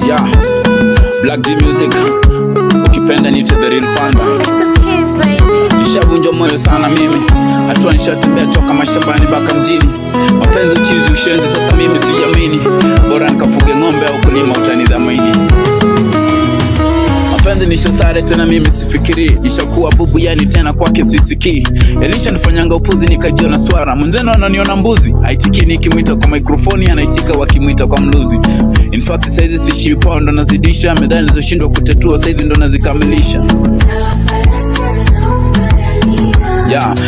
Yeah, Black D Music, ukipenda niite the real panda. Nishavunjwa moyo sana mimi, hatua nishatembea toka mashambani mpaka mjini. Mapenzi uchizi ushenzi, sasa mimi sijamini. Bora nikafuge ng'ombe au kulima utanidhamini. Mapenzi nishasare tena mimi sifikiri, nishakuwa bubu yani tena kwake sisikii. Elisha nifanyanga upuzi nikajiona swara, mwenzenu ananiona mbuzi. Haitiki nikimwita kwa mikrofoni, anaitika wakimwita kwa mluzi. In fact saizi sishi poa ndo nazidisha, medali nilizoshindwa kutetua saizi ndo nazikamilisha.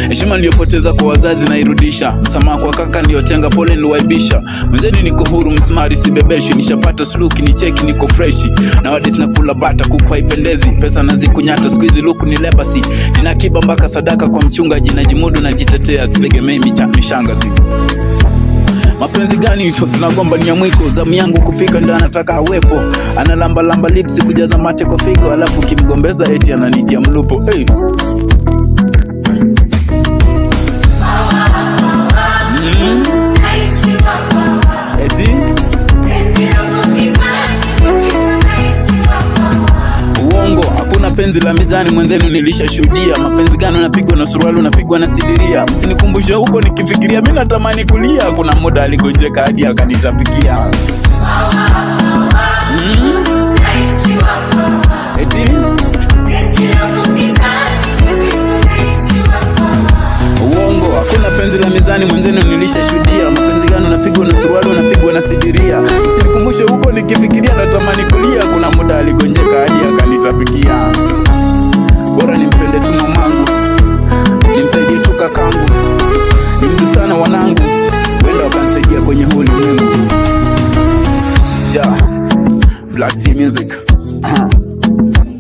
Heshima niliyopoteza kwa wazazi nairudisha, msamaha kwa kaka niliyotenga pole niliwaibisha. Mwenzeni niko huru msmari sibebeshi, nishapata sluki ni cheki niko freshi. Na wadis na kula bata kuku haipendezi, pesa nazikunyata squeeze luku ni legacy. Nina akiba mpaka sadaka kwa mchungaji, najimudu najitetea sitegemei mishangazi. Mapenzi gani tunagomba ni ya mwiko, zamu yangu kupika ndo anataka awepo. Analamba lamba lips kujaza mate kwa figo, alafu kimgombeza eti ananitia mlupo. Hey. Eti uongo, hakuna penzi la mizani mwenzenu nilishashuhudia. Mapenzi gani unapigwa na suruali unapigwa na sidiria. Msinikumbushe huko nikifikiria, mimi natamani kulia. Kuna muda aligonjeka hadi akanitapikia. Eti uongo, hakuna penzi la mizani mwenzenu nilishashuhudia. Mapenzi gani unapigwa na suruali unapigwa na sidiria. Msinikumbushe huko nikifikiria, natamani kulia. Kuna muda aligonjeka hadi akanitapikia. Bora nimpende tu mamangu, nimsaidie tu kakangu, ni mtu sana wanangu, wenda wakanisaidia kwenye huli mwengu. Black D Music,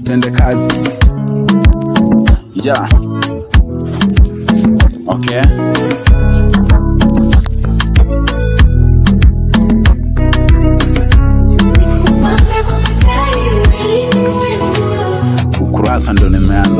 tende kazi. Okay. Ukurasa ndo nimeanza.